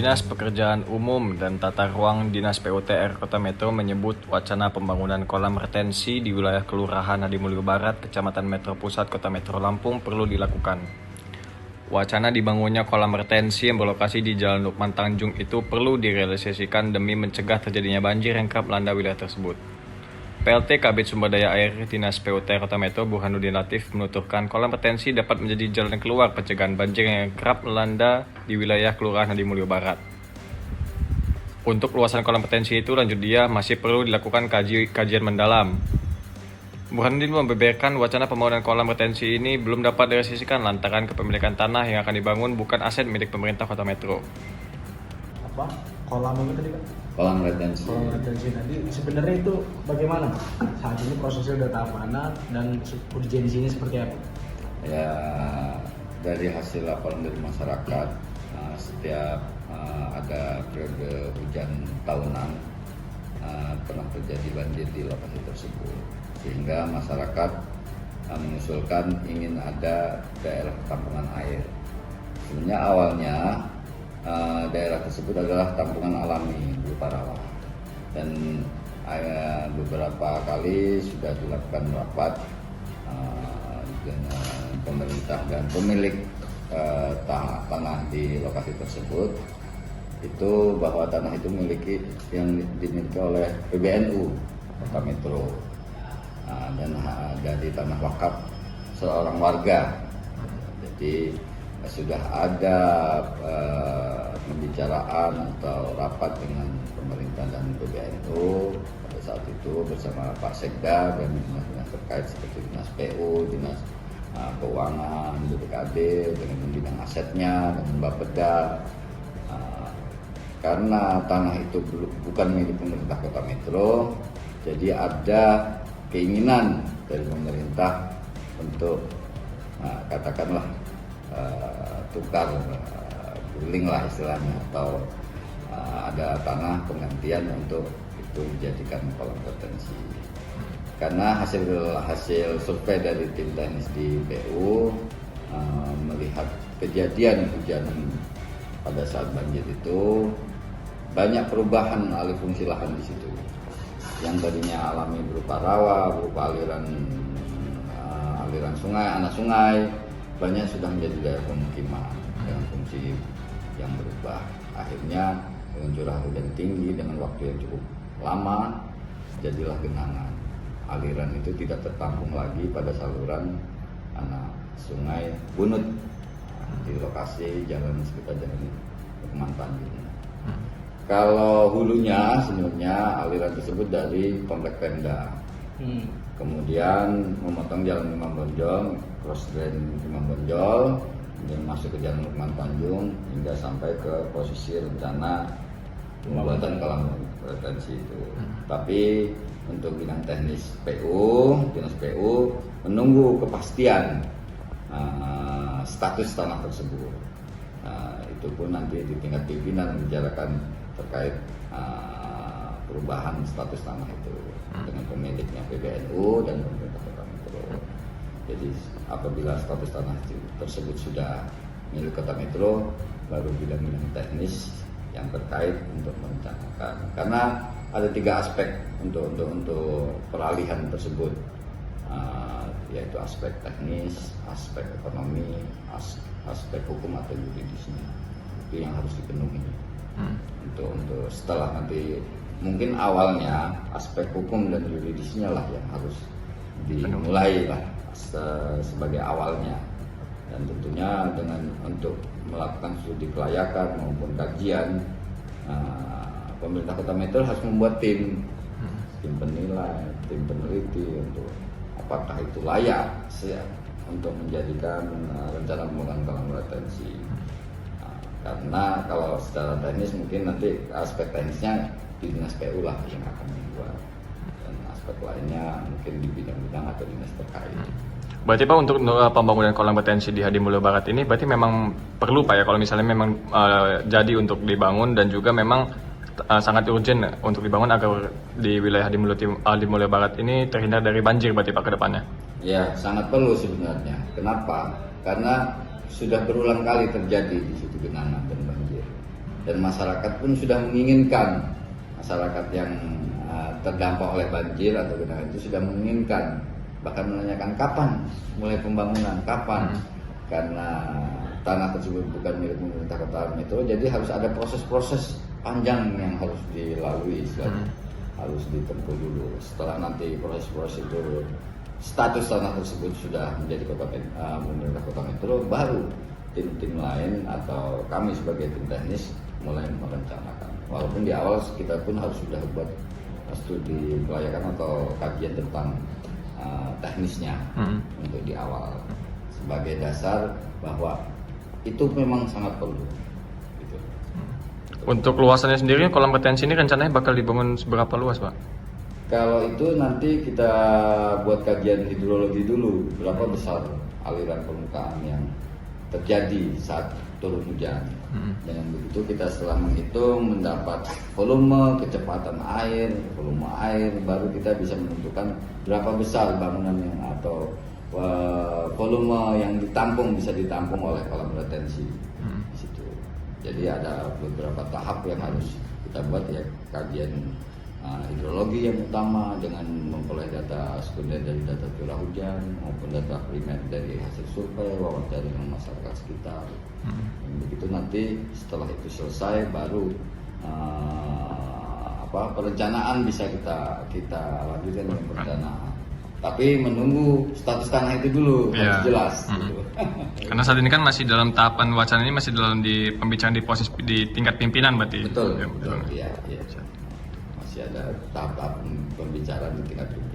Dinas Pekerjaan Umum dan Tata Ruang Dinas PUTR Kota Metro menyebut wacana pembangunan kolam retensi di wilayah Kelurahan Hadimulyo Barat, Kecamatan Metro Pusat, Kota Metro Lampung perlu dilakukan. Wacana dibangunnya kolam retensi yang berlokasi di Jalan Lukman Tanjung itu perlu direalisasikan demi mencegah terjadinya banjir yang kerap melanda wilayah tersebut. PLT Kabid Sumber Daya Air Dinas PUTR Kota Metro Burhanuddin Latif menuturkan kolam retensi dapat menjadi jalan keluar pencegahan banjir yang kerap melanda di wilayah Kelurahan Hadimulyo Barat. Untuk luasan kolam retensi itu, lanjut dia, masih perlu dilakukan kajian mendalam. Burhanuddin membeberkan wacana pembangunan kolam retensi ini belum dapat direalisasikan lantaran kepemilikan tanah yang akan dibangun bukan aset milik pemerintah Kota Metro. Kolam itu tadi Pak? Kolam retensi. Kolam retensi tadi sebenarnya itu bagaimana Pak? Saat ini prosesnya udah tahap mana dan urgensinya seperti apa? Ya, dari hasil laporan dari masyarakat, setiap ada periode hujan tahunan pernah terjadi banjir di lokasi tersebut, sehingga masyarakat mengusulkan ingin ada daerah tampungan air. Sebenarnya awalnya daerah tersebut adalah tampungan alami berupa rawa, dan beberapa kali sudah dilakukan rapat dengan pemerintah dan pemilik tanah di lokasi tersebut itu bahwa tanah itu yang dimiliki oleh PBNU Kota Metro, dan dari tanah wakaf seorang warga. Jadi sudah ada pembicaraan atau rapat dengan pemerintah dan PBNU pada saat itu bersama Pak Sekda dan dinas-dinas terkait seperti Dinas PU, Dinas Keuangan, BPKD dengan bidang asetnya, dengan Bapeda. Karena tanah itu bukan milik pemerintah Kota Metro, jadi ada keinginan dari pemerintah untuk katakanlah tukar guling lah istilahnya, atau ada tanah penggantian untuk itu dijadikan kolam retensi. Karena hasil survei dari tim teknis di PU melihat kejadian hujan pada saat banjir itu banyak perubahan alih fungsi lahan di situ. Yang tadinya alami berupa rawa, berupa aliran sungai, anak sungai, banyak sudah menjadi daerah pemukiman dengan fungsi yang berubah. Akhirnya dengan curah hujan tinggi dengan waktu yang cukup lama, jadilah genangan. Aliran itu tidak tertampung lagi pada saluran anak sungai Bunut di lokasi jalan sekitar Jalan Lukman Tanjung. Kalau hulunya sebenarnya aliran tersebut dari Komplek Pemda. Kemudian memotong Jalan Imam Bonjol, cross drain Imam Bonjol, kemudian masuk ke Jalan Lukman Tanjung hingga sampai ke posisi rencana pembuatan kolam retensi itu. Tapi untuk bidang teknis PU, Dinas PU menunggu kepastian status tanah tersebut. Itu pun nanti di tingkat pimpinan membicarakan terkait perubahan status tanah itu dengan pemiliknya PBNU dan pemerintah Kota Metro. Jadi apabila status tanah tersebut sudah milik Kota Metro, baru bidang-bidang teknis yang terkait untuk merencanakan. Karena ada 3 aspek untuk peralihan tersebut, yaitu aspek teknis, aspek ekonomi, aspek hukum atau yuridisnya. Itu yang harus dipenuhi. Untuk setelah nanti mungkin awalnya aspek hukum dan yuridisnya lah yang harus dimulai lah sebagai awalnya, dan tentunya dengan untuk melakukan studi kelayakan maupun kajian, pemerintah Kota Metro harus membuat tim penilai, tim peneliti untuk apakah itu layak untuk menjadikan rencana pembangunan kolam retensi. Karena kalau secara teknis mungkin nanti aspek teknisnya di Dinas PU lah yang akan membuat, dan aspek lainnya mungkin di bidang-bidang atau dinas terkait. Berarti Pak, untuk pembangunan kolam retensi di Hadimulyo Barat ini berarti memang perlu Pak ya, kalau misalnya memang jadi untuk dibangun, dan juga memang sangat urgent untuk dibangun agar di wilayah Hadimulyo Barat ini terhindar dari banjir berarti Pak ke depannya? Ya, sangat perlu sebenarnya. Kenapa? Karena sudah berulang kali terjadi di situ genangan dan banjir. dan masyarakat pun sudah menginginkan, masyarakat yang terdampak oleh banjir atau genangan itu sudah menginginkan, bahkan menanyakan kapan mulai pembangunan, kapan, karena tanah tersebut bukan milik pemerintah Kota Metro, jadi harus ada proses-proses panjang yang harus dilalui, harus ditempuh dulu. Setelah nanti proses-proses itu, status tanah tersebut sudah menjadi pemerintah Kota Metro, baru tim-tim lain atau kami sebagai tim teknis mulai merencanakan. Walaupun di awal kita pun harus sudah buat studi kelayakan atau kajian tentang teknisnya untuk di awal, sebagai dasar bahwa itu memang sangat perlu. Gitu. Untuk luasannya sendiri, kolam retensi ini rencananya bakal dibangun seberapa luas, Pak? Kalau itu nanti kita buat kajian hidrologi dulu, berapa besar aliran permukaan yang terjadi saat turun hujan. Dengan begitu kita setelah menghitung mendapat volume, kecepatan air, volume air, baru kita bisa menentukan berapa besar bangunan yang atau volume yang ditampung, bisa ditampung oleh kolam retensi di situ. Jadi ada beberapa tahap yang harus kita buat, ya, kajian hidrologi yang utama dengan memperoleh data sekunder dari data curah hujan maupun data primer dari hasil survei, wawancara dengan masyarakat sekitar. Begitu nanti setelah itu selesai, baru perencanaan bisa kita lanjutkan dengan perencanaan. Tapi menunggu status tanah itu dulu, harus jelas. Gitu. Karena saat ini kan masih dalam tahapan wacana ini, masih dalam di pembicaraan di tingkat pimpinan berarti. Betul, Ya, betul. Iya. Masih ada tahap-tahap pembicaraan di tingkat pimpinan.